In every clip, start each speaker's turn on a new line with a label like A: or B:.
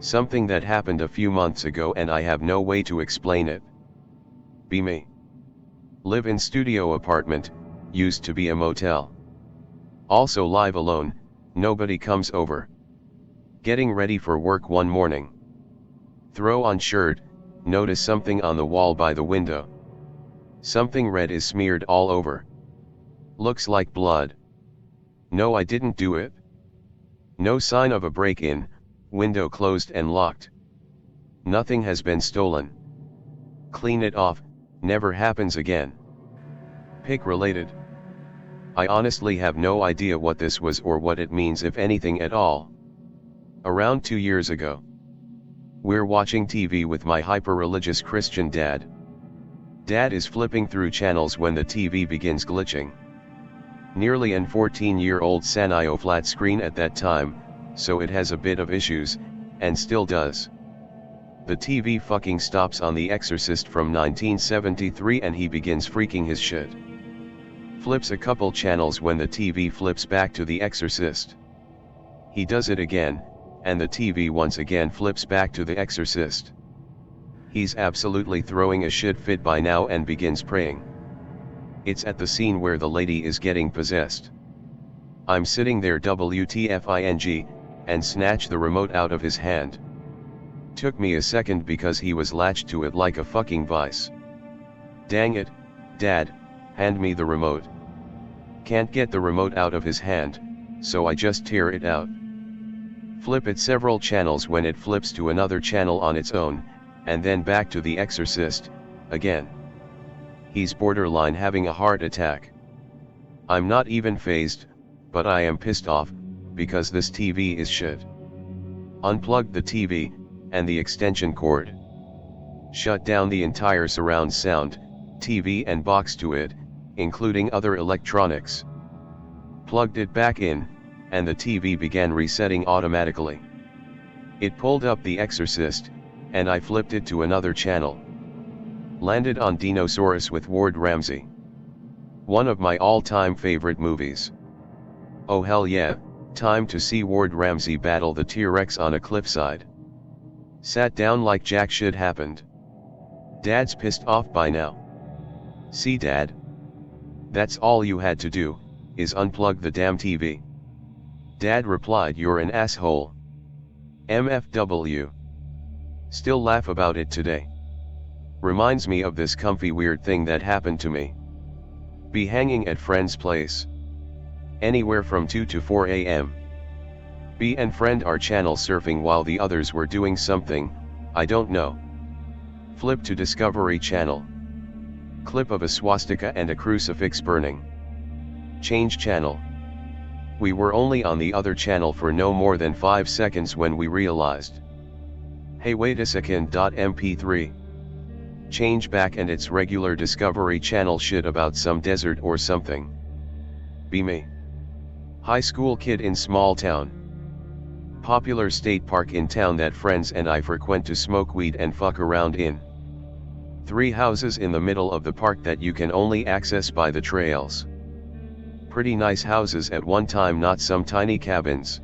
A: Something that happened a few months ago and I have no way to explain it. Be me. Live in studio apartment, used to be a motel. Also live alone, nobody comes over. Getting ready for work one morning. Throw on shirt, notice something on the wall by the window. Something red is smeared all over. Looks like blood. No, I didn't do it. No sign of a break-in, window closed and locked. Nothing has been stolen. Clean it off, never happens again. Pic related. I honestly have no idea what this was or what it means, if anything at all. Around 2 years ago. We're watching TV with my hyper-religious Christian dad. Dad is flipping through channels when the TV begins glitching. Nearly an 14-year-old Sanyo flat screen at that time, so it has a bit of issues, and still does. The TV fucking stops on The Exorcist from 1973 and he begins freaking his shit. Flips a couple channels when the TV flips back to The Exorcist. He does it again, and the TV once again flips back to The Exorcist. He's absolutely throwing a shit fit by now and begins praying. It's at the scene where the lady is getting possessed. I'm sitting there WTFING, and snatch the remote out of his hand. Took me a second because he was latched to it like a fucking vice. Dang it, Dad, hand me the remote. Can't get the remote out of his hand, so I just tear it out. Flip it several channels when it flips to another channel on its own, and then back to The Exorcist, again. He's borderline having a heart attack. I'm not even phased, but I am pissed off, because this TV is shit. Unplugged the TV, and the extension cord. Shut down the entire surround sound, TV and box to it, including other electronics. Plugged it back in, and the TV began resetting automatically. It pulled up The Exorcist, and I flipped it to another channel. Landed on Dinosaurus with Ward Ramsey. One of my all-time favorite movies. Oh hell yeah, time to see Ward Ramsey battle the T-Rex on a cliffside. Sat down like jack shit happened. Dad's pissed off by now. See Dad? That's all you had to do, is unplug the damn TV. Dad replied, you're an asshole. MFW. Still laugh about it today. Reminds me of this comfy weird thing that happened to me. Be hanging at friend's place. Anywhere from 2 to 4 a.m. B and friend are channel surfing while the others were doing something, I don't know. Flip to Discovery Channel. Clip of a swastika and a crucifix burning. Change channel. We were only on the other channel for no more than 5 seconds when we realized. Hey, wait a second. MP3. Change back and it's regular Discovery Channel shit about some desert or something. Be me. High school kid in small town. Popular state park in town that friends and I frequent to smoke weed and fuck around in. 3 houses in the middle of the park that you can only access by the trails. Pretty nice houses at one time, not some tiny cabins.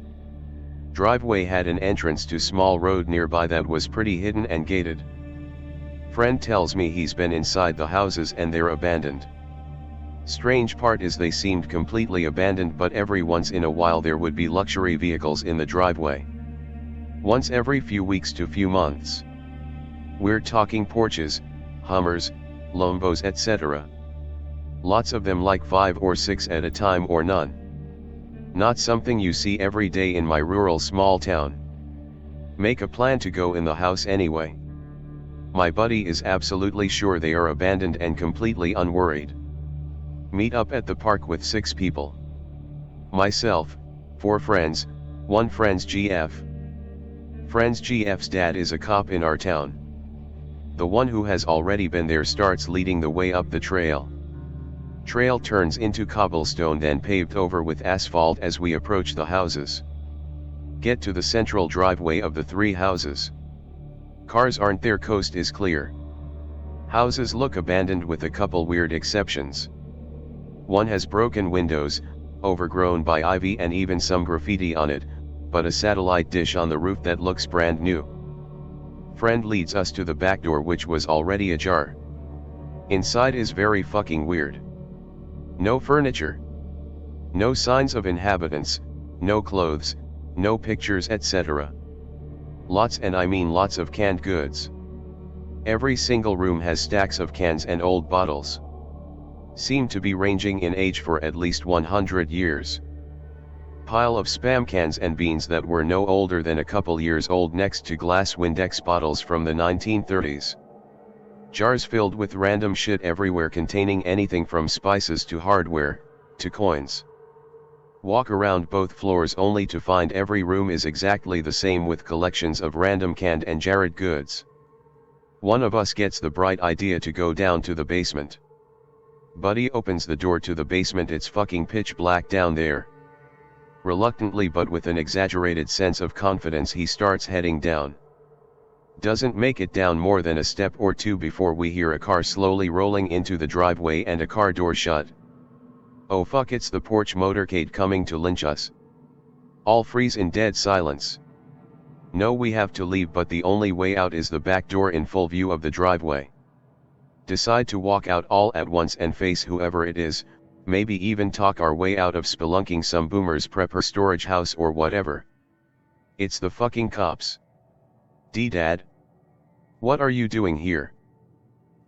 A: Driveway had an entrance to small road nearby that was pretty hidden and gated. Friend tells me he's been inside the houses and they're abandoned. Strange part is they seemed completely abandoned, but every once in a while there would be luxury vehicles in the driveway. Once every few weeks to few months. We're talking Porsches, Hummers, Lambos, etc. Lots of them, like 5 or 6 at a time or none. Not something you see every day in my rural small town. Make a plan to go in the house anyway. My buddy is absolutely sure they are abandoned and completely unworried. Meet up at the park with 6 people. Myself, 4 friends, 1 friend's GF. Friend's GF's dad is a cop in our town. The one who has already been there starts leading the way up the trail. Trail turns into cobblestone, then paved over with asphalt as we approach the houses. Get to the central driveway of the 3 houses. Cars aren't there, coast is clear. Houses look abandoned with a couple weird exceptions. One has broken windows, overgrown by ivy and even some graffiti on it, but a satellite dish on the roof that looks brand new. Friend leads us to the back door, which was already ajar. Inside is very fucking weird. No furniture. No signs of inhabitants, no clothes, no pictures, etc. Lots, and I mean lots, of canned goods. Every single room has stacks of cans and old bottles. Seem to be ranging in age for at least 100 years. Pile of Spam cans and beans that were no older than a couple years old next to glass Windex bottles from the 1930s. Jars filled with random shit everywhere, containing anything from spices to hardware, to coins. Walk around both floors only to find every room is exactly the same, with collections of random canned and jarred goods. One of us gets the bright idea to go down to the basement. Buddy opens the door to the basement. It's fucking pitch black down there. Reluctantly, but with an exaggerated sense of confidence, he starts heading down. Doesn't make it down more than a step or two before we hear a car slowly rolling into the driveway and a car door shut. Oh fuck, it's the porch motorcade coming to lynch us. All freeze in dead silence. No, we have to leave, but the only way out is the back door in full view of the driveway. Decide to walk out all at once and face whoever it is, maybe even talk our way out of spelunking some boomer's prepper storage house or whatever. It's the fucking cops. Dad? What are you doing here?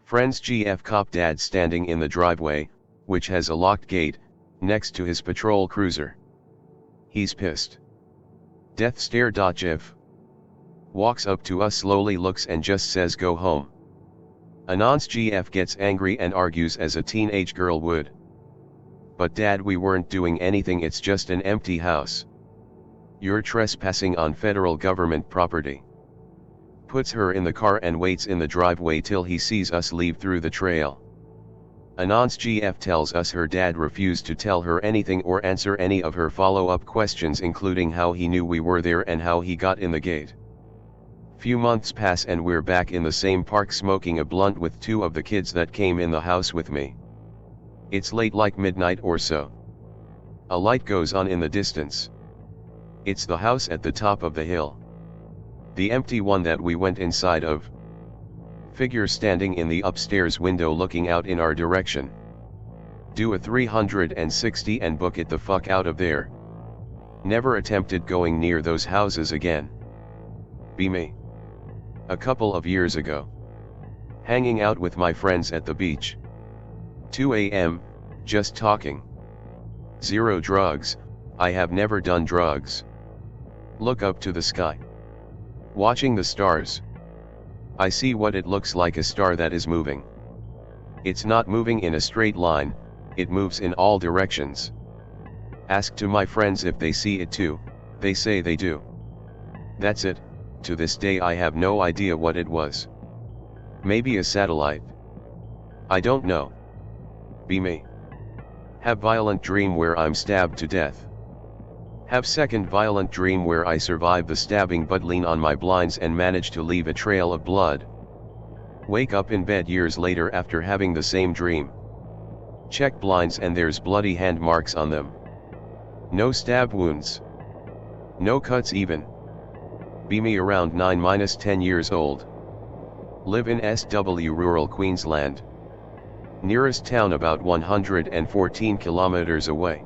A: Friend's GF cop dad standing in the driveway, which has a locked gate, next to his patrol cruiser. He's pissed. Death stare. GIF. Walks up to us slowly, looks, and just says go home. Anon's GF gets angry and argues as a teenage girl would. But Dad, we weren't doing anything, it's just an empty house. You're trespassing on federal government property. Puts her in the car and waits in the driveway till he sees us leave through the trail. Anon's GF tells us her dad refused to tell her anything or answer any of her follow-up questions, including how he knew we were there and how he got in the gate. Few months pass and we're back in the same park smoking a blunt with two of the kids that came in the house with me. It's late, like midnight or so. A light goes on in the distance. It's the house at the top of the hill. The empty one that we went inside of. Figure standing in the upstairs window looking out in our direction. Do a 360 and book it the fuck out of there. Never attempted going near those houses again. Be me. A couple of years ago. Hanging out with my friends at the beach. 2 a.m., just talking. Zero drugs, I have never done drugs. Look up to the sky. Watching the stars. I see what it looks like, a star that is moving. It's not moving in a straight line, it moves in all directions. Ask to my friends if they see it too, they say they do. That's it, to this day I have no idea what it was. Maybe a satellite. I don't know. Be me. Have violent dream where I'm stabbed to death. Have second violent dream where I survive the stabbing but lean on my blinds and manage to leave a trail of blood. Wake up in bed years later after having the same dream. Check blinds and there's bloody hand marks on them. No stab wounds. No cuts even. Be me, around 9-10 years old. Live in SW rural Queensland. Nearest town about 114 kilometers away.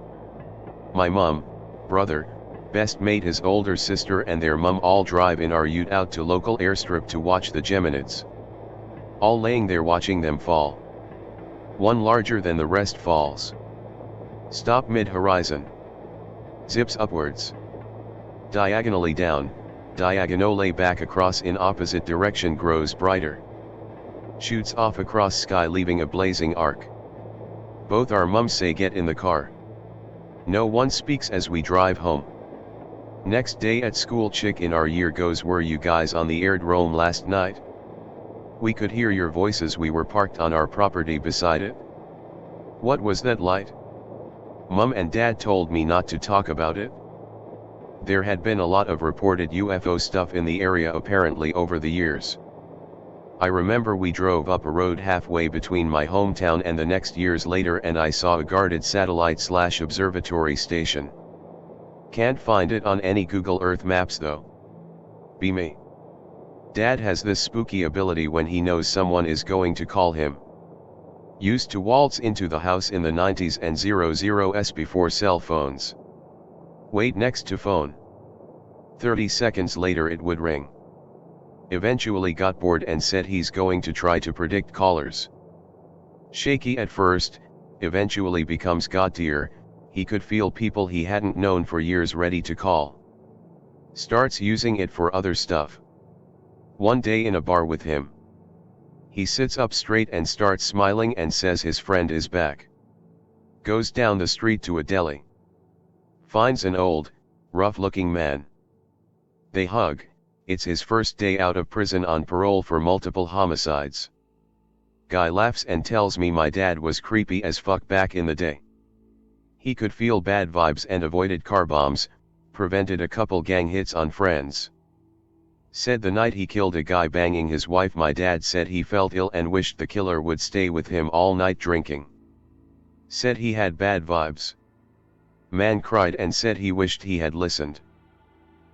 A: My mum, brother, best mate, his older sister and their mum all drive in our ute out to local airstrip to watch the Geminids. All laying there watching them fall. One larger than the rest falls. Stop mid-horizon. Zips upwards. Diagonally down, diagonally back across in opposite direction, grows brighter. Shoots off across sky leaving a blazing arc. Both our mums say get in the car. No one speaks as we drive home. Next day at school, chick in our year goes, were you guys on the airdrome last night? We could hear your voices, we were parked on our property beside it. What was that light? Mum and Dad told me not to talk about it. There had been a lot of reported UFO stuff in the area apparently over the years. I remember we drove up a road halfway between my hometown and the next years later and I saw a guarded satellite/observatory station. Can't find it on any Google Earth maps though. Be me. Dad has this spooky ability when he knows someone is going to call him. Used to waltz into the house in the 90s and 00s before cell phones. Wait next to phone. 30 seconds later it would ring. Eventually got bored and said he's going to try to predict callers. Shaky at first, eventually becomes god tier. He could feel people he hadn't known for years ready to call. Starts using it for other stuff. One day in a bar with him. He sits up straight and starts smiling and says his friend is back. Goes down the street to a deli. Finds an old, rough-looking man. They hug. It's his first day out of prison on parole for multiple homicides. Guy laughs and tells me my dad was creepy as fuck back in the day. He could feel bad vibes and avoided car bombs, prevented a couple gang hits on friends. Said the night he killed a guy banging his wife, my dad said he felt ill and wished the killer would stay with him all night drinking. Said he had bad vibes. Man cried and said he wished he had listened.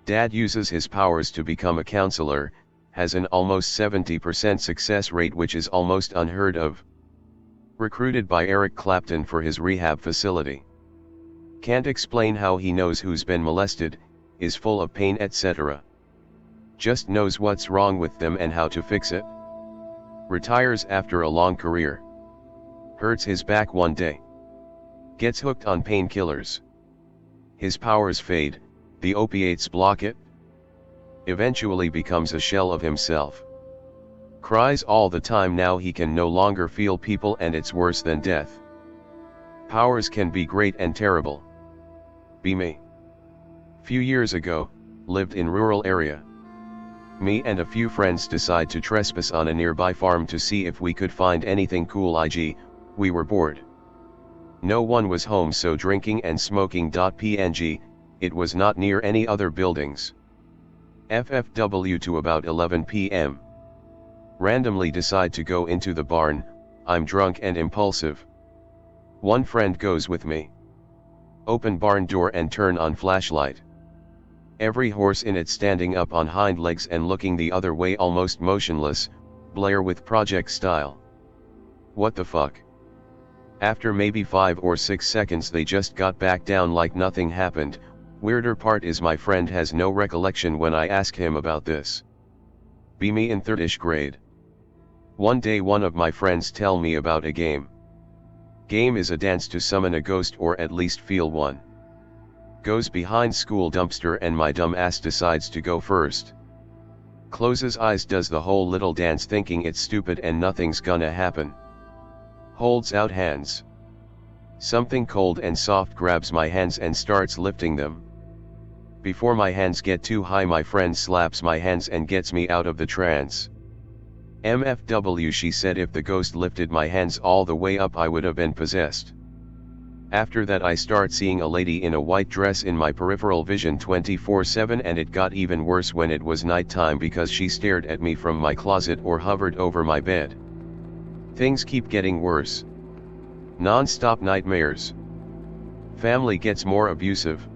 A: Dad uses his powers to become a counselor, has an almost 70% success rate, which is almost unheard of. Recruited by Eric Clapton for his rehab facility. Can't explain how he knows who's been molested, is full of pain, etc. Just knows what's wrong with them and how to fix it. Retires after a long career. Hurts his back one day. Gets hooked on painkillers. His powers fade, the opiates block it. Eventually becomes a shell of himself. Cries all the time now, he can no longer feel people and it's worse than death. Powers can be great and terrible. Be me. Few years ago, lived in rural area. Me and a few friends decide to trespass on a nearby farm to see if we could find anything cool. We were bored. No one was home, so drinking and smoking. PNG, it was not near any other buildings. FFW to about 11 p.m. Randomly decide to go into the barn. I'm drunk and impulsive. One friend goes with me. Open barn door and turn on flashlight. Every horse in it standing up on hind legs and looking the other way, almost motionless, Blair with Project style. What the fuck? After maybe 5 or 6 seconds they just got back down like nothing happened. Weirder part is my friend has no recollection when I ask him about this. Be me in 3rd-ish grade. One day one of my friends tell me about a game. Game is a dance to summon a ghost or at least feel one. Goes behind school dumpster and my dumb ass decides to go first. Closes eyes, does the whole little dance thinking it's stupid and nothing's gonna happen. Holds out hands. Something cold and soft grabs my hands and starts lifting them. Before my hands get too high my friend slaps my hands and gets me out of the trance. MFW, she said if the ghost lifted my hands all the way up I would have been possessed. After that I start seeing a lady in a white dress in my peripheral vision 24/7, and it got even worse when it was nighttime because she stared at me from my closet or hovered over my bed. Things keep getting worse. Non-stop nightmares. Family gets more abusive.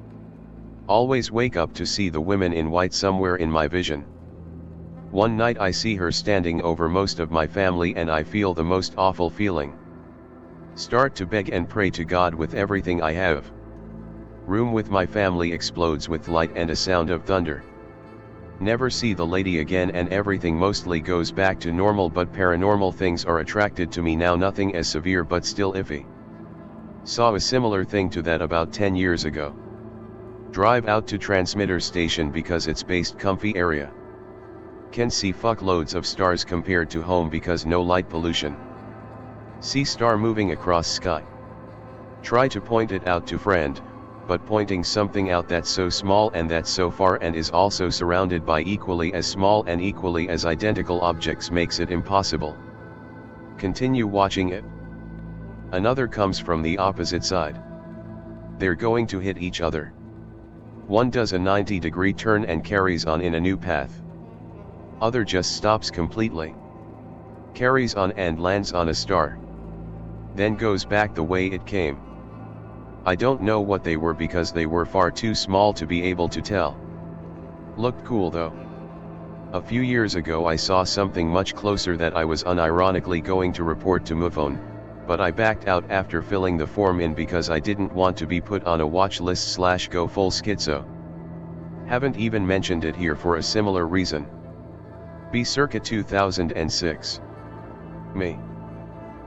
A: Always wake up to see the women in white somewhere in my vision. One night I see her standing over most of my family and I feel the most awful feeling. Start to beg and pray to God with everything I have. Room with my family explodes with light and a sound of thunder. Never see the lady again and everything mostly goes back to normal, but paranormal things are attracted to me now, nothing as severe but still iffy. Saw a similar thing to that about 10 years ago. Drive out to transmitter station because it's based comfy area. Can see fuckloads of stars compared to home because no light pollution. See star moving across sky. Try to point it out to friend, but pointing something out that's so small and that's so far and is also surrounded by equally as small and equally as identical objects makes it impossible. Continue watching it. Another comes from the opposite side. They're going to hit each other. One does a 90-degree turn and carries on in a new path. Other just stops completely. Carries on and lands on a star. Then goes back the way it came. I don't know what they were because they were far too small to be able to tell. Looked cool though. A few years ago I saw something much closer that I was unironically going to report to MUFON, but I backed out after filling the form in because I didn't want to be put on a watch list / go full schizo. Haven't even mentioned it here for a similar reason. Be circa 2006. Me.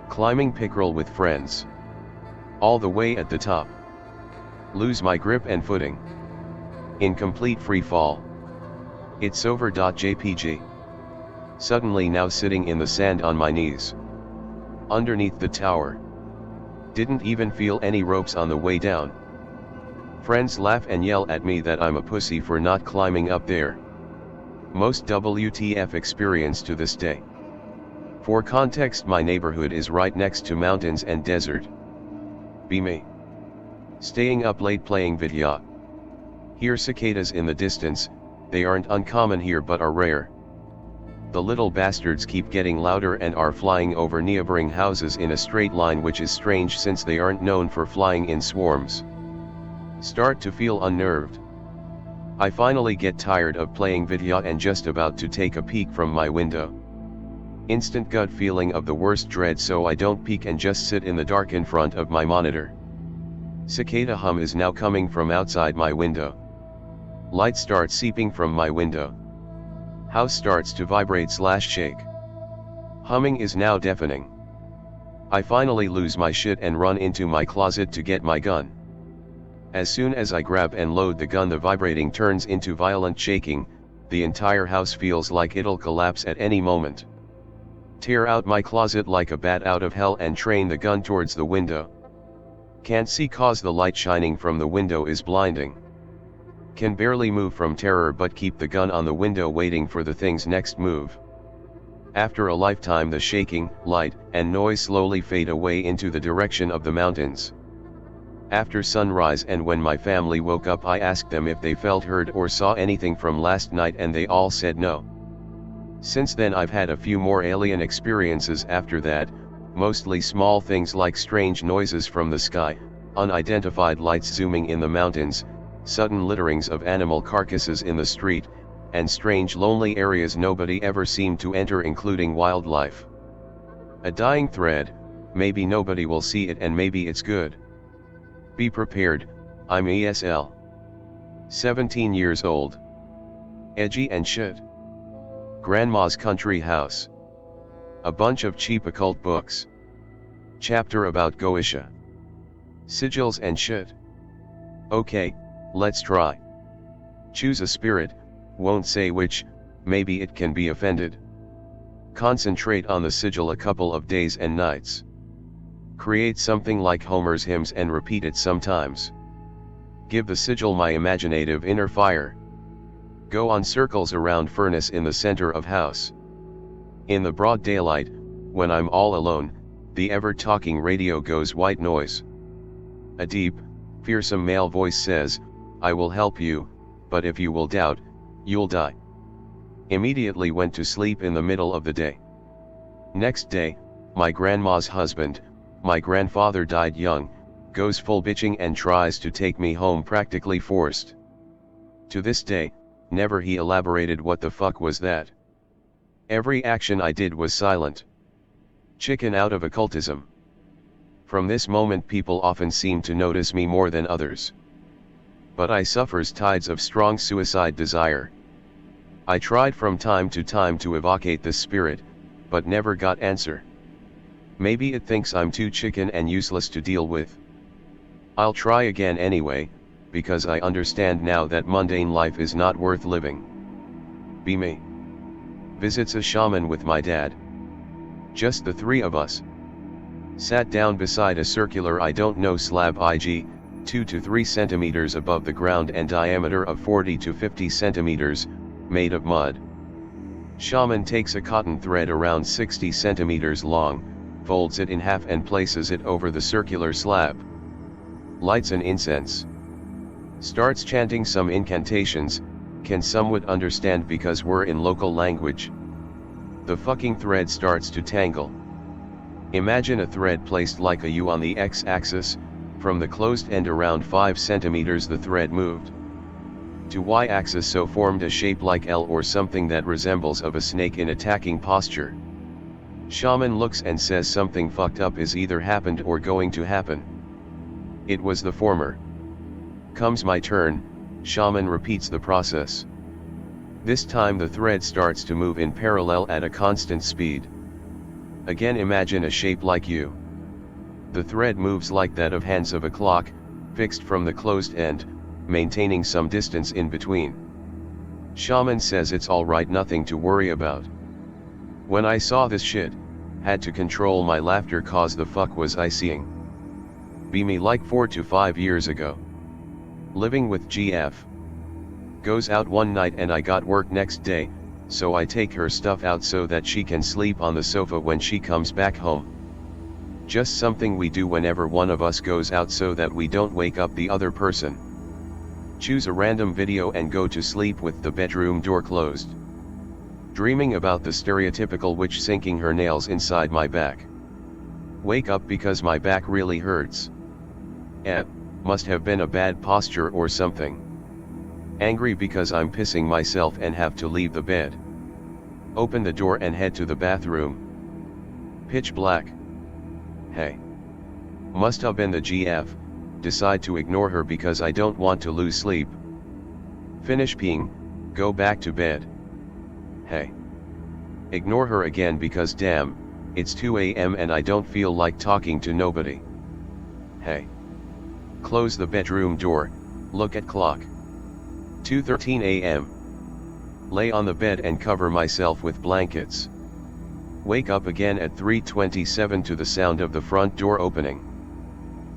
A: Climbing pickerel with friends. All the way at the top. Lose my grip and footing. In complete free fall. It's over. JPG. Suddenly now sitting in the sand on my knees. Underneath the tower. Didn't even feel any ropes on the way down. Friends laugh and yell at me that I'm a pussy for not climbing up there. Most WTF experience to this day. For context, my neighborhood is right next to mountains and desert. Be me. Staying up late playing video. Hear cicadas in the distance, they aren't uncommon here but are rare. The little bastards keep getting louder and are flying over neighboring houses in a straight line, which is strange since they aren't known for flying in swarms. Start to feel unnerved. I finally get tired of playing video and just about to take a peek from my window. Instant gut feeling of the worst dread, so I don't peek and just sit in the dark in front of my monitor. Cicada hum is now coming from outside my window. Light starts seeping from my window. House starts to vibrate / shake. Humming is now deafening. I finally lose my shit and run into my closet to get my gun. As soon as I grab and load the gun, the vibrating turns into violent shaking. The entire house feels like it'll collapse at any moment. Tear out my closet like a bat out of hell and train the gun towards the window. Can't see cause the light shining from the window is blinding. Can barely move from terror but keep the gun on the window waiting for the thing's next move. After a lifetime, the shaking, light, and noise slowly fade away into the direction of the mountains. After sunrise and when my family woke up, I asked them if they felt, heard or saw anything from last night, and they all said no. Since then I've had a few more alien experiences after that, mostly small things like strange noises from the sky, unidentified lights zooming in the mountains, sudden litterings of animal carcasses in the street, and strange lonely areas nobody ever seemed to enter, including wildlife. A dying thread, maybe nobody will see it and maybe it's good. Be prepared, I'm ESL. 17 years old. Edgy and shit. Grandma's country house. A bunch of cheap occult books. Chapter about Goetia. Sigils and shit. Okay, let's try. Choose a spirit, won't say which, maybe it can be offended. Concentrate on the sigil a couple of days and nights. Create something like Homer's hymns and repeat it sometimes. Give the sigil my imaginative inner fire. Go on circles around furnace in the center of house. In the broad daylight, when I'm all alone, the ever-talking radio goes white noise. A deep, fearsome male voice says, "I will help you, but if you will doubt, you'll die." Immediately went to sleep in the middle of the day. Next day, my grandma's husband, my grandfather, died young, goes full bitching and tries to take me home, practically forced. To this day, never he elaborated what the fuck was that. Every action I did was silent. Chicken out of occultism. From this moment people often seem to notice me more than others. But I suffers tides of strong suicide desire. I tried from time to time to evocate this spirit, but never got answer. Maybe it thinks I'm too chicken and useless to deal with. I'll try again anyway, because I understand now that mundane life is not worth living. Be me. Visits a shaman with my dad. Just the three of us. Sat down beside a circular I don't know slab IG, 2 to 3 centimeters above the ground and diameter of 40 to 50 centimeters, made of mud. Shaman takes a cotton thread around 60 centimeters long, folds it in half and places it over the circular slab. Lights an incense. Starts chanting some incantations, can somewhat understand because we're in local language. The fucking thread starts to tangle. Imagine a thread placed like a U on the x-axis, From the closed end around 5 centimeters the thread moved to y-axis, so formed a shape like L or something that resembles of a snake in attacking posture. Shaman looks and says something fucked up is either happened or going to happen. It was the former. Comes my turn, shaman repeats the process. This time the thread starts to move in parallel at a constant speed. Again imagine a shape like U. The thread moves like that of hands of a clock, fixed from the closed end, maintaining some distance in between. Shaman says it's alright, nothing to worry about. When I saw this shit, had to control my laughter cause the fuck was I seeing? Be me like 4 to 5 years ago. Living with GF. Goes out one night and I got work next day, so I take her stuff out so that she can sleep on the sofa when she comes back home. Just something we do whenever one of us goes out so that we don't wake up the other person. Choose a random video and go to sleep with the bedroom door closed. Dreaming about the stereotypical witch sinking her nails inside my back. Wake up because my back really hurts. Must have been a bad posture or something. Angry because I'm pissing myself and have to leave the bed. Open the door and head to the bathroom. Pitch black. Hey. Must have been the GF. Decide to ignore her because I don't want to lose sleep. Finish peeing, go back to bed. Hey. Ignore her again because damn, it's 2 a.m. and I don't feel like talking to nobody. Hey. Close the bedroom door, look at clock. 2:13 a.m. Lay on the bed and cover myself with blankets. Wake up again at 3:27 to the sound of the front door opening.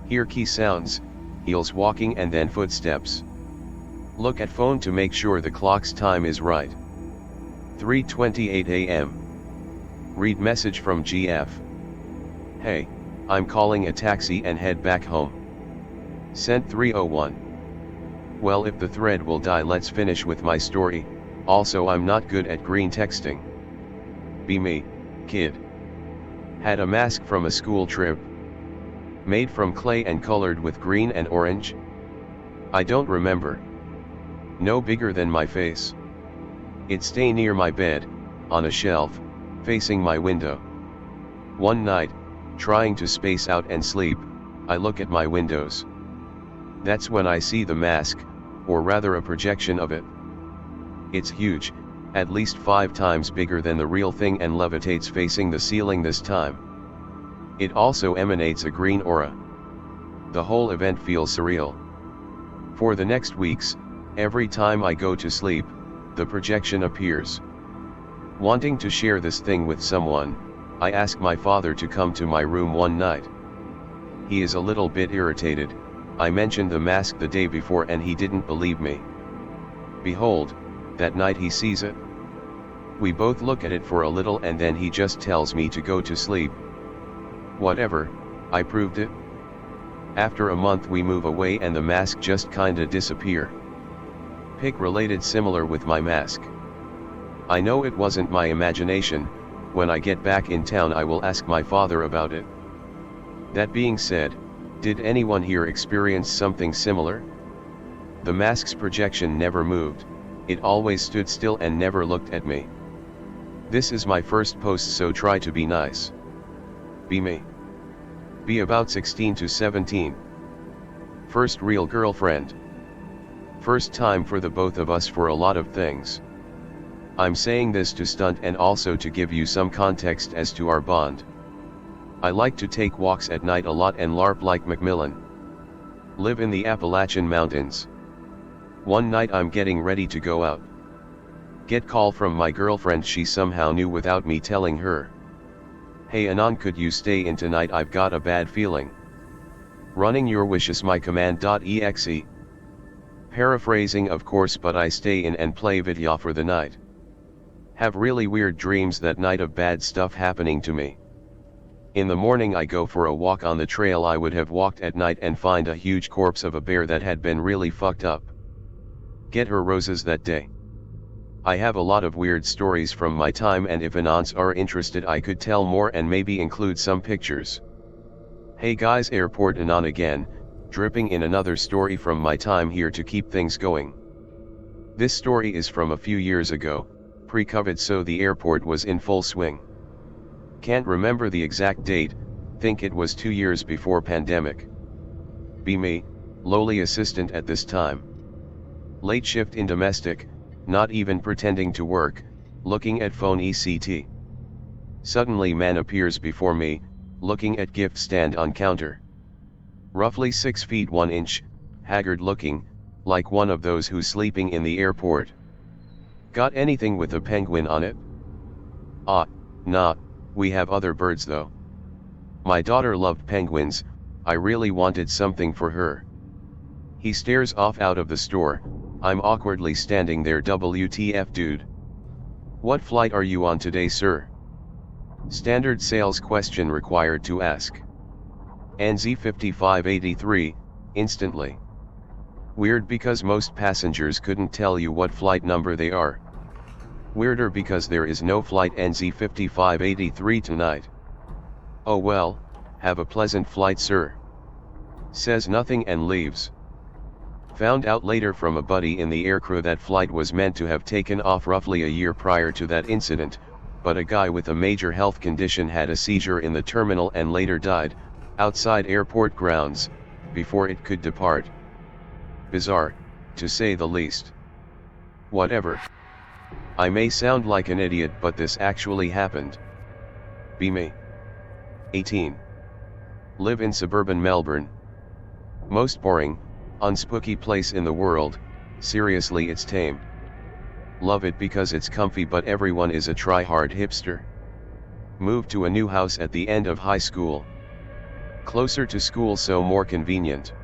A: Hear key sounds, heels walking and then footsteps. Look at phone to make sure the clock's time is right. 3:28 a.m. Read message from GF. Hey, I'm calling a taxi and head back home. Sent 3:01. Well, if the thread will die, let's finish with my story. Also, I'm not good at green texting. Be me, kid. Had a mask from a school trip. Made from clay and colored with green and orange? I don't remember. No bigger than my face. It stay near my bed, on a shelf, facing my window. One night, trying to space out and sleep, I look at my windows. That's when I see the mask, or rather a projection of it. It's huge, at least 5 times bigger than the real thing, and levitates facing the ceiling this time. It also emanates a green aura. The whole event feels surreal. For the next weeks, every time I go to sleep, the projection appears. Wanting to share this thing with someone, I ask my father to come to my room one night. He is a little bit irritated. I mentioned the mask the day before and he didn't believe me. Behold, that night he sees it. We both look at it for a little and then he just tells me to go to sleep. Whatever, I proved it. After a month we move away and the mask just kinda disappear. Pic related similar with my mask. I know it wasn't my imagination. When I get back in town I will ask my father about it. That being said, did anyone here experience something similar? The mask's projection never moved, it always stood still and never looked at me. This is my first post, so try to be nice. Be me. Be about 16 to 17. First real girlfriend. First time for the both of us for a lot of things. I'm saying this to stunt and also to give you some context as to our bond. I like to take walks at night a lot and LARP like Macmillan. Live in the Appalachian Mountains. One night I'm getting ready to go out. Get call from my girlfriend, she somehow knew without me telling her. Hey Anon, could you stay in tonight, I've got a bad feeling. Running your wishes my command.exe. Paraphrasing of course, but I stay in and play Vidya for the night. Have really weird dreams that night of bad stuff happening to me. In the morning I go for a walk on the trail I would have walked at night and find a huge corpse of a bear that had been really fucked up. Get her roses that day. I have a lot of weird stories from my time, and if Anons are interested I could tell more and maybe include some pictures. Hey guys, Airport Anon again. dripping in another story from my time here to keep things going. This story is from a few years ago, pre-COVID, so the airport was in full swing. Can't remember the exact date, think it was 2 years before pandemic. Be me, lowly assistant at this time. Late shift in domestic, not even pretending to work, looking at phone ECT. Suddenly man appears before me, looking at gift stand on counter. Roughly 6 feet 1 inch, haggard looking, like one of those who's sleeping in the airport. Got anything with a penguin on it? Ah, nah, we have other birds though. My daughter loved penguins, I really wanted something for her. He stares off out of the store, I'm awkwardly standing there. WTF dude. What flight are you on today, sir? Standard sales question required to ask. NZ5583, instantly. Weird because most passengers couldn't tell you what flight number they are. Weirder because there is no flight NZ5583 tonight. Oh well, have a pleasant flight, sir. Says nothing and leaves. Found out later from a buddy in the aircrew that flight was meant to have taken off roughly a year prior to that incident, but a guy with a major health condition had a seizure in the terminal and later died, outside airport grounds, before it could depart. Bizarre, to say the least. Whatever. I may sound like an idiot, but this actually happened. Be me. 18. Live in suburban Melbourne. Most boring, unspooky place in the world, seriously it's tame. Love it because it's comfy, but everyone is a try-hard hipster. Moved to a new house at the end of high school. Closer to school so more convenient.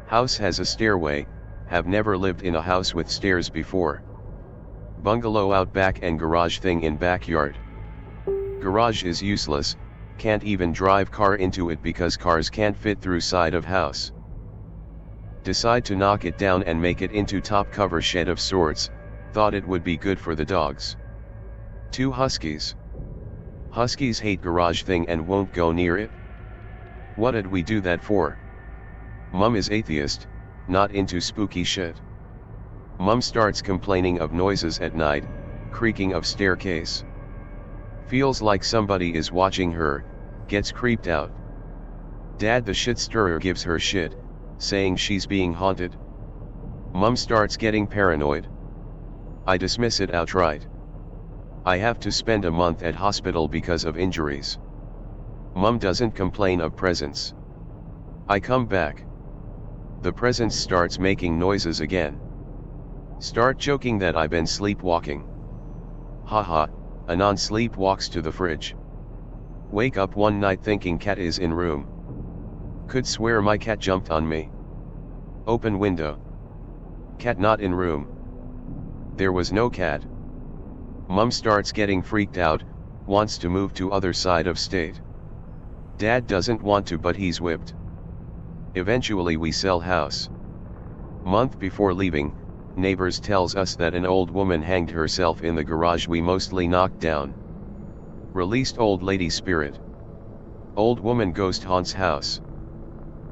A: House has a stairway, have never lived in a house with stairs before. Bungalow out back and garage thing in backyard. Garage is useless, can't even drive car into it because cars can't fit through side of house. Decide to knock it down and make it into top cover shed of sorts, thought it would be good for the dogs. 2 huskies. Huskies hate garage thing and won't go near it. What did we do that for? Mum is atheist, not into spooky shit. Mum starts complaining of noises at night, creaking of staircase. Feels like somebody is watching her, gets creeped out. Dad the shit stirrer gives her shit, saying she's being haunted. Mum starts getting paranoid. I dismiss it outright. I have to spend a month at hospital because of injuries. Mum doesn't complain of presence. I come back. The presence starts making noises again. Start joking that I've been sleepwalking. Haha, Anon sleepwalks to the fridge. Wake up one night thinking cat is in room. Could swear my cat jumped on me. Open window. Cat not in room. There was no cat. Mum starts getting freaked out, wants to move to other side of state. Dad doesn't want to, but he's whipped. Eventually we sell house. Month before leaving, neighbors tells us that an old woman hanged herself in the garage we mostly knocked down. Released old lady spirit. Old woman ghost haunts house.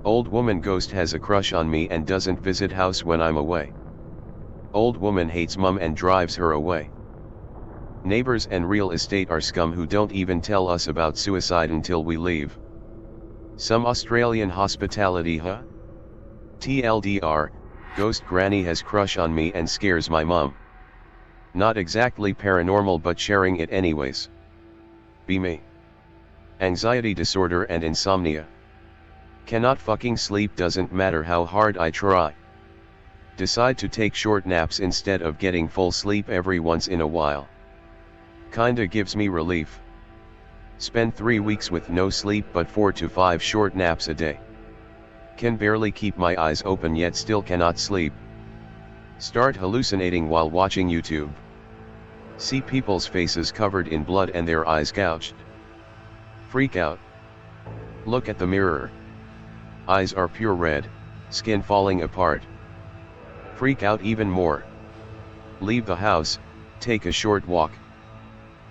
A: Old woman ghost has a crush on me and doesn't visit house when I'm away. Old woman hates mum and drives her away. Neighbors and real estate are scum who don't even tell us about suicide until we leave. Some Australian hospitality, huh? TLDR, ghost granny has crush on me and scares my mum. Not exactly paranormal, but sharing it anyways. Be me. Anxiety disorder and insomnia. Cannot fucking sleep, doesn't matter how hard I try. Decide to take short naps instead of getting full sleep every once in a while. Kinda gives me relief. Spend 3 weeks with no sleep but 4 to 5 short naps a day. Can barely keep my eyes open yet still cannot sleep. Start hallucinating while watching YouTube. See people's faces covered in blood and their eyes gouged. Freak out. Look at the mirror. Eyes are pure red, skin falling apart. Freak out even more. Leave the house, take a short walk.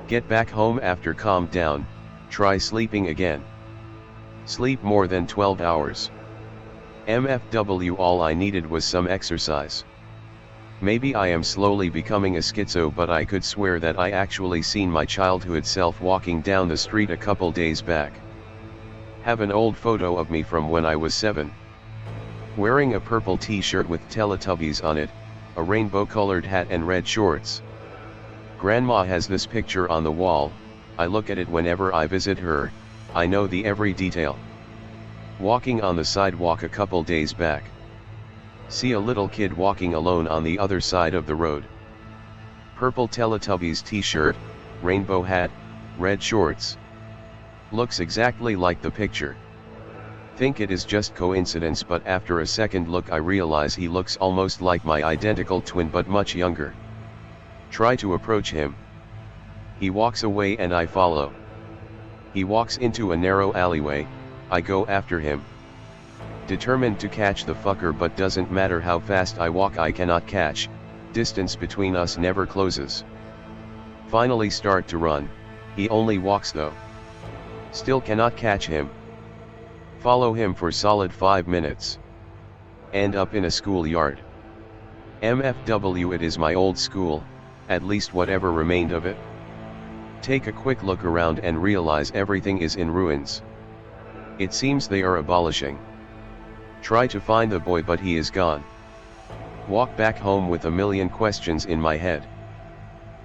A: Get back home after calm down, try sleeping again. Sleep more than 12 hours. MFW, all I needed was some exercise. Maybe I am slowly becoming a schizo, but I could swear that I actually seen my childhood self walking down the street a couple days back. Have an old photo of me from when I was 7. Wearing a purple t-shirt with Teletubbies on it, a rainbow-colored hat and red shorts. Grandma has this picture on the wall. I look at it whenever I visit her. I know the every detail. Walking on the sidewalk a couple days back. See a little kid walking alone on the other side of the road. Purple Teletubbies t-shirt, rainbow hat, red shorts. Looks exactly like the picture. Think it is just coincidence, but after a second look I realize he looks almost like my identical twin but much younger. Try to approach him. He walks away and I follow. He walks into a narrow alleyway. I go after him. Determined to catch the fucker, but doesn't matter how fast I walk, I cannot catch. Distance between us never closes. Finally start to run. He only walks though. Still cannot catch him. Follow him for solid 5 minutes. End up in a schoolyard. MFW, it is my old school, at least whatever remained of it. Take a quick look around and realize everything is in ruins. It seems they are abolishing. Try to find the boy, but he is gone. Walk back home with a million questions in my head.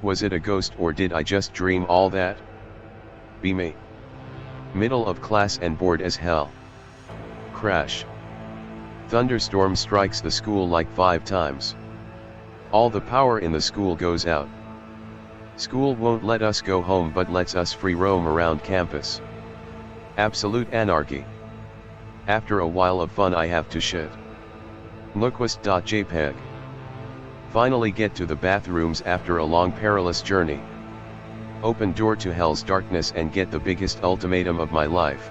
A: Was it a ghost or did I just dream all that? Be me. Middle of class and bored as hell. Crash. Thunderstorm strikes the school like 5 times. All the power in the school goes out. School won't let us go home but lets us free roam around campus. Absolute anarchy. After a while of fun I have to shit. Nookwest.jpg. Finally get to the bathrooms after a long perilous journey. Open door to hell's darkness and get the biggest ultimatum of my life.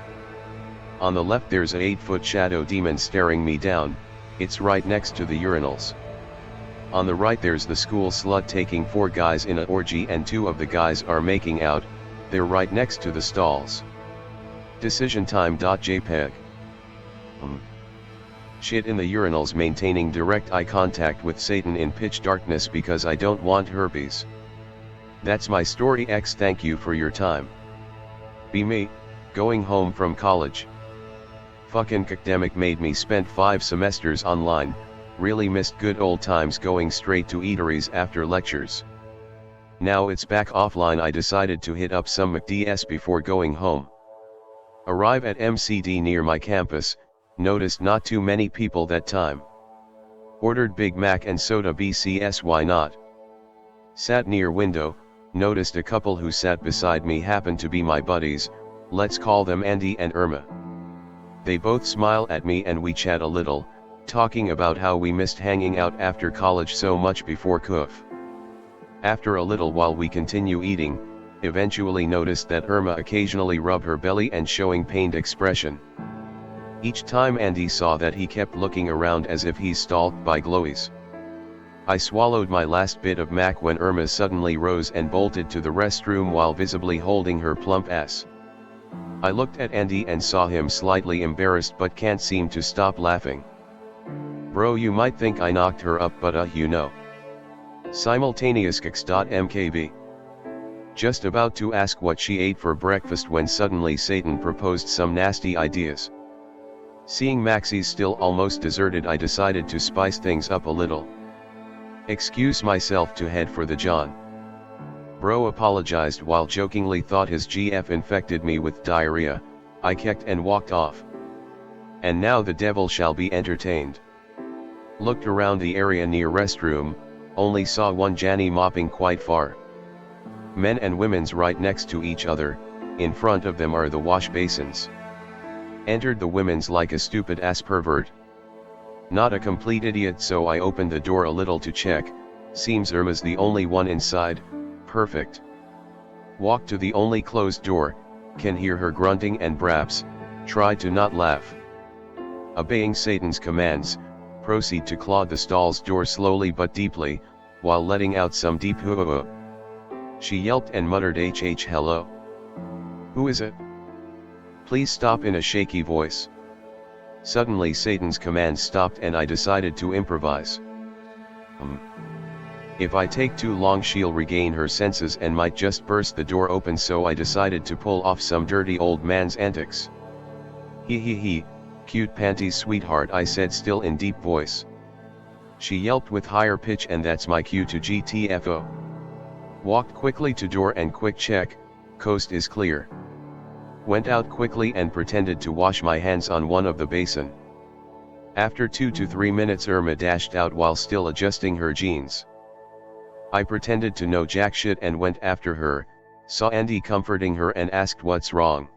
A: On the left there's a 8-foot shadow demon staring me down. It's right next to the urinals. On the right there's the school slut taking 4 guys in an orgy and 2 of the guys are making out. They're right next to the stalls. Decisiontime.jpg. Shit in the urinals, maintaining direct eye contact with Satan in pitch darkness because I don't want herpes. That's my story X. Thank you for your time. Be me, going home from college. Fucking academic made me spend 5 semesters online, really missed good old times going straight to eateries after lectures. Now it's back offline, I decided to hit up some McD's before going home. Arrive at MCD near my campus. Noticed not too many people that time. Ordered Big Mac and soda BCS, why not? Sat near window, noticed a couple who sat beside me happened to be my buddies, let's call them Andy and Irma. They both smile at me and we chat a little, talking about how we missed hanging out after college so much before CUF. After a little while we continue eating, eventually noticed that Irma occasionally rub her belly and showing pained expression. Each time Andy saw that he kept looking around as if he's stalked by glowies. I swallowed my last bit of mac when Irma suddenly rose and bolted to the restroom while visibly holding her plump ass. I looked at Andy and saw him slightly embarrassed but can't seem to stop laughing. Bro, you might think I knocked her up, but you know. Simultaneous kicks.mkb. Just about to ask what she ate for breakfast when suddenly Satan proposed some nasty ideas. Seeing Maxie's still almost deserted, I decided to spice things up a little. Excuse myself to head for the John. Bro apologized while jokingly thought his GF infected me with diarrhea. I kicked and walked off. And now the devil shall be entertained. Looked around the area near restroom, only saw one Janny mopping quite far. Men and women's right next to each other, in front of them are the wash basins. Entered the women's like a stupid ass pervert. Not a complete idiot, so I opened the door a little to check. Seems Irma's the only one inside. Perfect. Walk to the only closed door, can hear her grunting and braps, try to not laugh. Obeying Satan's commands, proceed to claw the stall's door slowly but deeply, while letting out some deep hoo-hoo. She yelped and muttered HH hello. Who is it? Please stop, in a shaky voice. Suddenly Satan's commands stopped and I decided to improvise. If I take too long she'll regain her senses and might just burst the door open, so I decided to pull off some dirty old man's antics. He, cute panties sweetheart, I said, still in deep voice. She yelped with higher pitch, and that's my cue to GTFO. Walked quickly to door and quick check, coast is clear. Went out quickly and pretended to wash my hands on one of the basin. After 2 to 3 minutes Irma dashed out while still adjusting her jeans. I pretended to know jack shit and went after her, saw Andy comforting her and asked what's wrong.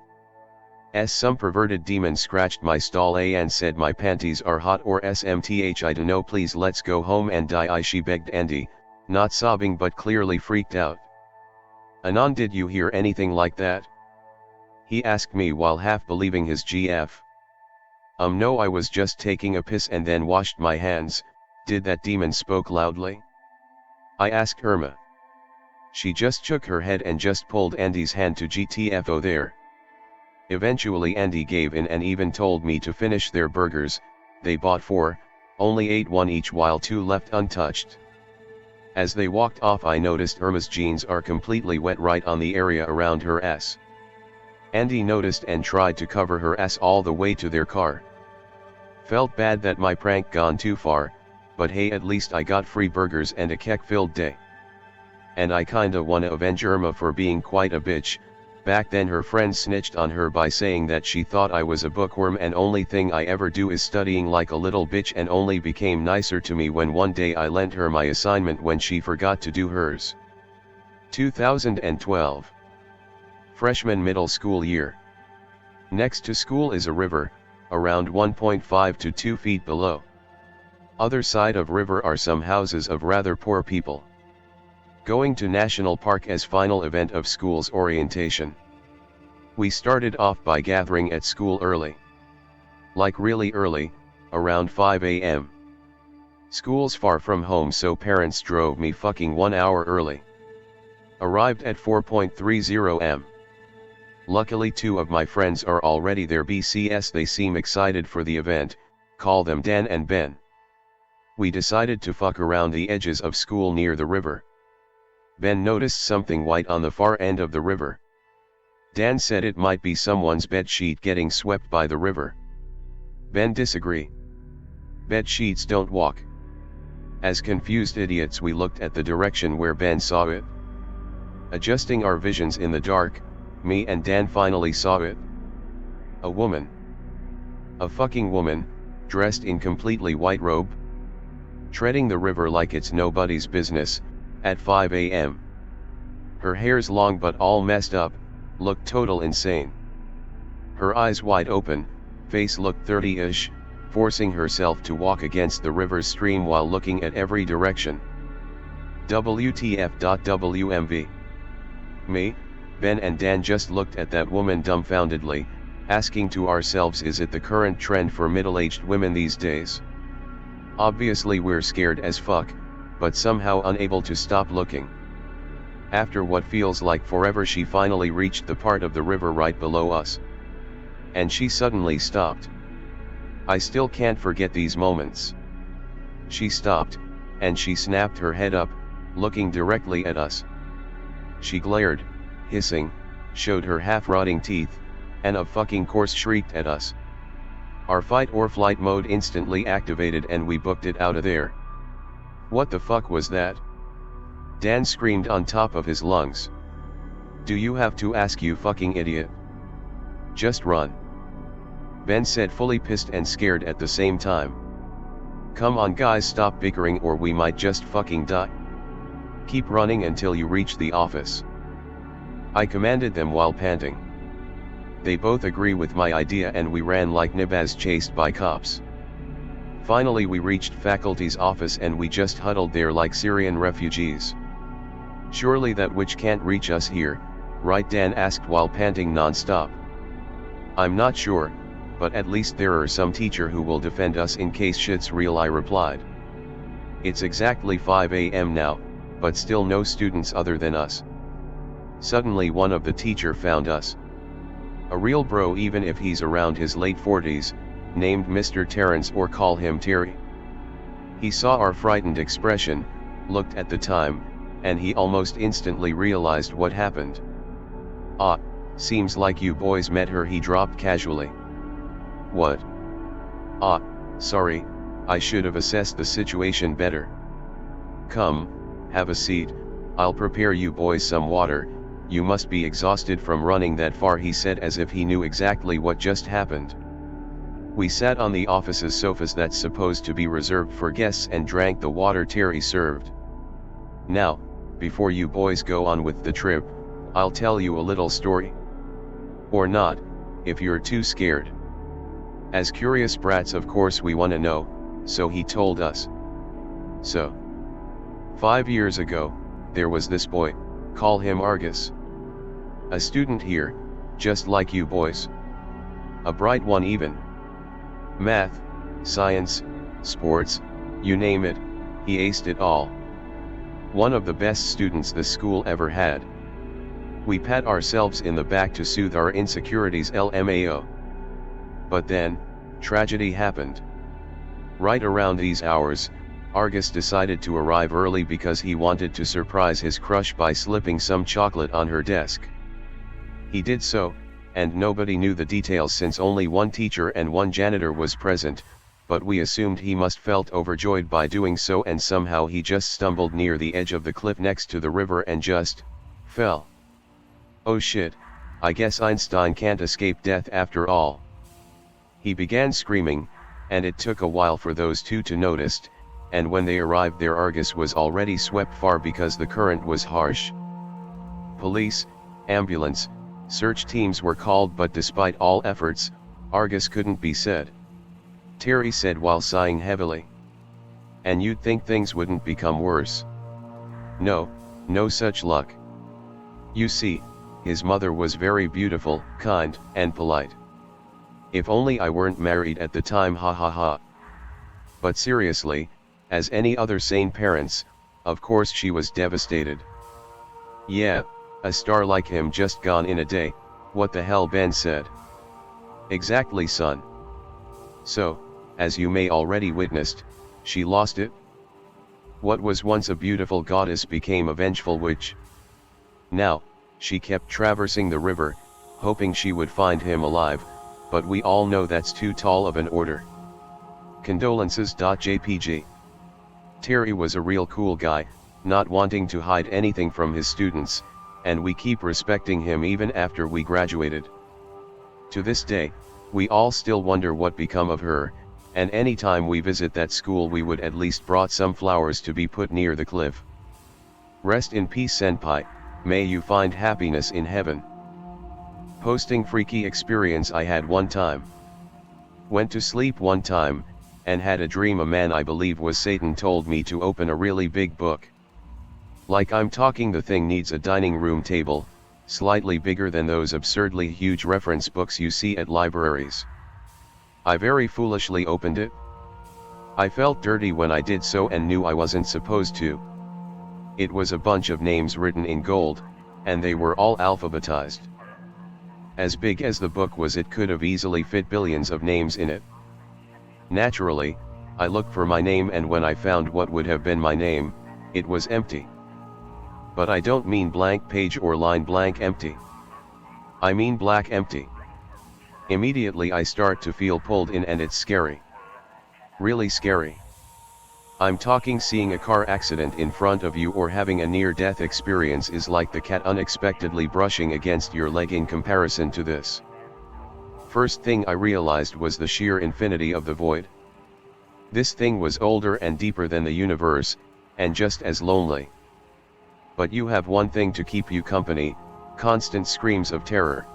A: Some perverted demon scratched my stall and said my panties are hot or smth I dunno, please let's go home and die, she begged Andy, not sobbing but clearly freaked out. Anon, did you hear anything like that? He asked me while half believing his GF. No, I was just taking a piss and then washed my hands. Did that demon spoke loudly? I asked Irma. She just shook her head and just pulled Andy's hand to GTFO there. Eventually Andy gave in and even told me to finish their burgers. They bought 4, only ate 1 each while 2 left untouched. As they walked off I noticed Irma's jeans are completely wet right on the area around her ass. Andy noticed and tried to cover her ass all the way to their car. Felt bad that my prank gone too far, but hey, at least I got free burgers and a kek-filled day. And I kinda wanna avenge Irma for being quite a bitch. Back then her friends snitched on her by saying that she thought I was a bookworm and only thing I ever do is studying like a little bitch, and only became nicer to me when one day I lent her my assignment when she forgot to do hers. 2012. Freshman middle school year. Next to school is a river, around 1.5 to 2 feet below. Other side of river are some houses of rather poor people. Going to National Park as final event of school's orientation. We started off by gathering at school early. Like really early, around 5 a.m. School's far from home, so parents drove me fucking 1 hour early. Arrived at 4:30 am. Luckily 2 of my friends are already there, BCS they seem excited for the event, call them Dan and Ben. We decided to fuck around the edges of school near the river. Ben noticed something white on the far end of the river. Dan said it might be someone's bed sheet getting swept by the river. Ben disagree. Bed sheets don't walk. As confused idiots we looked at the direction where Ben saw it. Adjusting our visions in the dark, me and Dan finally saw it. A woman. A fucking woman, dressed in completely white robe. Treading the river like it's nobody's business, at 5 a.m. Her hair's long but all messed up, looked total insane. Her eyes wide open, face looked 30-ish, forcing herself to walk against the river's stream while looking at every direction. WTF.WMV. Me, Ben and Dan just looked at that woman dumbfoundedly, asking to ourselves, is it the current trend for middle-aged women these days? Obviously we're scared as fuck, but somehow unable to stop looking. After what feels like forever she finally reached the part of the river right below us. And she suddenly stopped. I still can't forget these moments. She stopped, and she snapped her head up, looking directly at us. She glared, hissing, showed her half-rotting teeth, and of fucking course shrieked at us. Our fight or flight mode instantly activated and we booked it out of there. What the fuck was that? Dan screamed on top of his lungs. Do you have to ask, you fucking idiot? Just run. Ben said, fully pissed and scared at the same time. Come on guys, stop bickering or we might just fucking die. Keep running until you reach the office. I commanded them while panting. They both agree with my idea and we ran like nibas chased by cops. Finally we reached faculty's office and we just huddled there like Syrian refugees. Surely that witch can't reach us here, right? Dan asked while panting non-stop. I'm not sure, but at least there are some teacher who will defend us in case shit's real, I replied. It's exactly 5 a.m. now, but still no students other than us. Suddenly one of the teacher found us. A real bro, even if he's around his late 40s, named Mr. Terrence, or call him Terry. He saw our frightened expression, looked at the time, and he almost instantly realized what happened. "Ah, seems like you boys met her," he dropped casually. "What? Ah, sorry, I should have assessed the situation better. Come, have a seat, I'll prepare you boys some water, you must be exhausted from running that far," he said, as if he knew exactly what just happened. We sat on the office's sofas that's supposed to be reserved for guests and drank the water Terry served. "Now, before you boys go on with the trip, I'll tell you a little story. Or not, if you're too scared." As curious brats, of course we wanna know, so he told us. So, 5 years ago, there was this boy, call him Argus. A student here, just like you boys. A bright one even. Math, science, sports, you name it, he aced it all. One of the best students the school ever had. We pat ourselves in the back to soothe our insecurities, LMAO. But then, tragedy happened. Right around these hours, Argus decided to arrive early because he wanted to surprise his crush by slipping some chocolate on her desk. He did so, and nobody knew the details since only one teacher and one janitor was present, but we assumed he must felt overjoyed by doing so, and somehow he just stumbled near the edge of the cliff next to the river and just fell. Oh shit, I guess Einstein can't escape death after all. He began screaming, and it took a while for those two to notice, and when they arrived there, Argus was already swept far because the current was harsh. Police, ambulance, search teams were called, but despite all efforts, Argus couldn't be said. Terry said while sighing heavily. And you'd think things wouldn't become worse. No, no such luck. You see, his mother was very beautiful, kind, and polite. If only I weren't married at the time, ha ha ha. But seriously, as any other sane parents, of course she was devastated. Yeah, a star like him just gone in a day, what the hell, Ben said. Exactly, son. So, as you may already witnessed, she lost it. What was once a beautiful goddess became a vengeful witch. Now, she kept traversing the river, hoping she would find him alive, but we all know that's too tall of an order. Condolences. JPG. Terry was a real cool guy, not wanting to hide anything from his students, and we keep respecting him even after we graduated. To this day, we all still wonder what become of her, and anytime we visit that school we would at least brought some flowers to be put near the cliff. Rest in peace, senpai, may you find happiness in heaven. Posting freaky experience I had one time. Went to sleep one time, and had a dream a man I believe was Satan told me to open a really big book. Like I'm talking, the thing needs a dining room table, slightly bigger than those absurdly huge reference books you see at libraries. I very foolishly opened it. I felt dirty when I did so and knew I wasn't supposed to. It was a bunch of names written in gold, and they were all alphabetized. As big as the book was, it could have easily fit billions of names in it. Naturally, I looked for my name, and when I found what would have been my name, it was empty. But I don't mean blank page or line blank empty. I mean black empty. Immediately I start to feel pulled in, and it's scary. Really scary. I'm talking seeing a car accident in front of you or having a near-death experience is like the cat unexpectedly brushing against your leg in comparison to this. First thing I realized was the sheer infinity of the void. This thing was older and deeper than the universe, and just as lonely. But you have one thing to keep you company: constant screams of terror.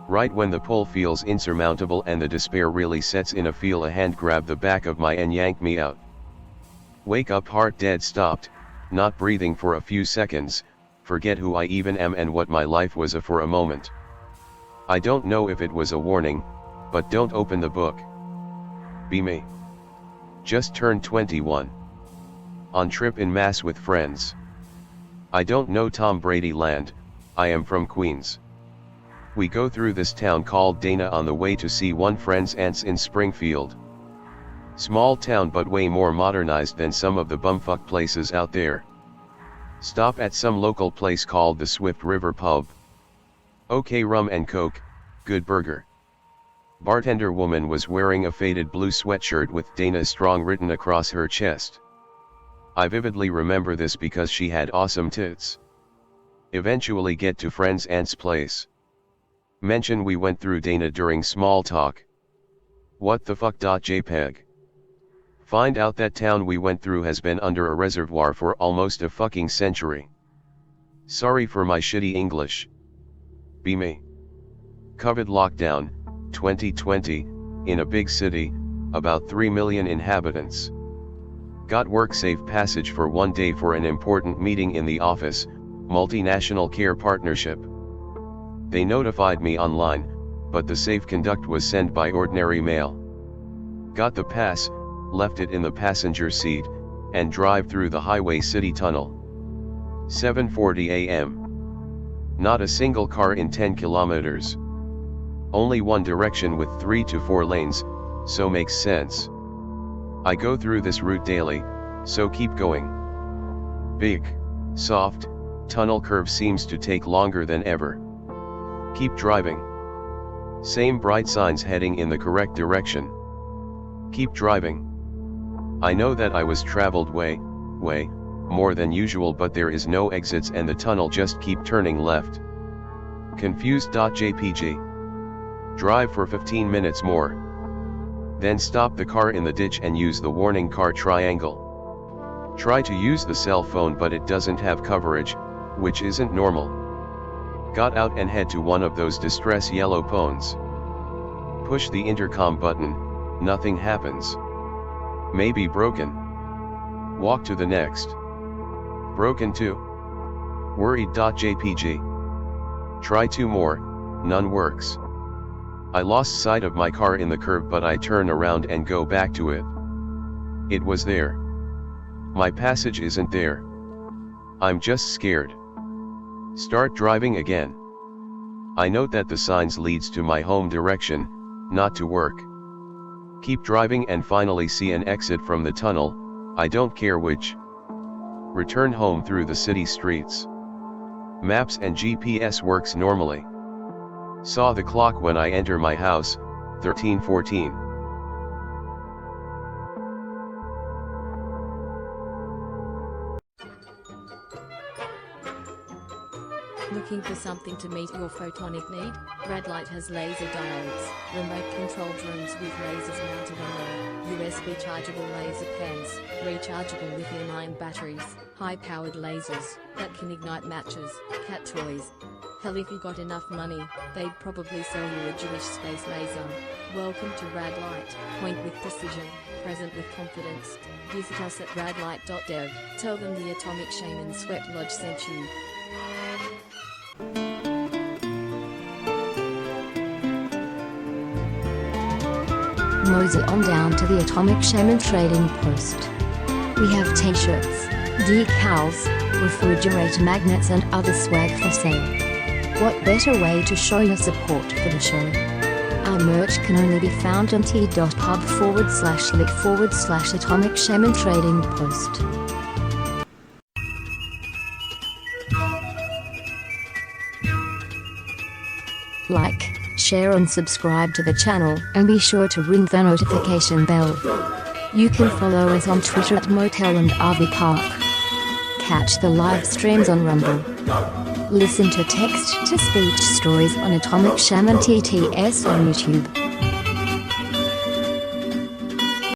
A: Right when the pull feels insurmountable and the despair really sets in, I feel a hand grab the back of my and yank me out. Wake up, heart dead stopped, not breathing for a few seconds, forget who I even am and what my life was for a moment. I don't know if it was a warning, but don't open the book. Be me. Just turned 21. On trip in Mass with friends. I don't know Tom Brady land, I am from Queens. We go through this town called Dana on the way to see one friend's aunts in Springfield. Small town but way more modernized than some of the bumfuck places out there. Stop at some local place called the Swift River Pub. Okay, rum and coke, good burger. Bartender woman was wearing a faded blue sweatshirt with Dana Strong written across her chest. I vividly remember this because she had awesome tits. Eventually get to friend's aunt's place. Mention we went through Dana during small talk. What the fuck? JPEG. Find out that town we went through has been under a reservoir for almost a fucking century. Sorry for my shitty English. Be me. COVID lockdown, 2020, in a big city, about 3 million inhabitants. Got work safe passage for one day for an important meeting in the office, multinational care partnership. They notified me online, but the safe conduct was sent by ordinary mail. Got the pass, left it in the passenger seat, and drive through the highway city tunnel. 7:40 a.m. Not a single car in 10 kilometers. Only one direction with 3 to 4 lanes, so makes sense. I go through this route daily, so keep going. Big, soft, tunnel curve seems to take longer than ever. Keep driving. Same bright signs heading in the correct direction. Keep driving. I know that I was traveled way more than usual, but there is no exits and the tunnel just keep turning left. Confused.jpg. Drive for 15 minutes more. Then stop the car in the ditch and use the warning car triangle. Try to use the cell phone but it doesn't have coverage, which isn't normal. Got out and head to one of those distress yellow phones. Push the intercom button, nothing happens. Maybe broken. Walk to the next. Broken too. Worried.jpg. Try 2 more, none works. I lost sight of my car in the curve but I turn around and go back to it. It was there. My passage isn't there. I'm just scared. Start driving again. I note that the signs leads to my home direction, not to work. Keep driving and finally see an exit from the tunnel, I don't care which. Return home through the city streets. Maps and GPS works normally. Saw the clock when I enter my house, 13:14.
B: Looking for something to meet your photonic need? Redlight has laser diodes, remote controlled rooms with lasers mounted on them, USB chargeable laser pens, rechargeable lithium-ion batteries, high-powered lasers that can ignite matches, cat toys. Hell, if you got enough money, they'd probably sell you a Jewish space laser. Welcome to Radlight. Point with precision, present with confidence. Visit us at radlight.dev. Tell them the Atomic Shaman Sweat Lodge sent you.
C: Mosey on down to the Atomic Shaman Trading Post. We have t-shirts, decals, refrigerator magnets and other swag for sale. What better way to show your support for the show? Our merch can only be found on t.pub/link/Atomic Shaman Trading Post. Like, share and subscribe to the channel, and be sure to ring the notification bell. You can follow us on Twitter at Motel and RV Park. Catch the live streams on Rumble. Listen to text-to-speech stories on Atomic Shaman TTS on YouTube.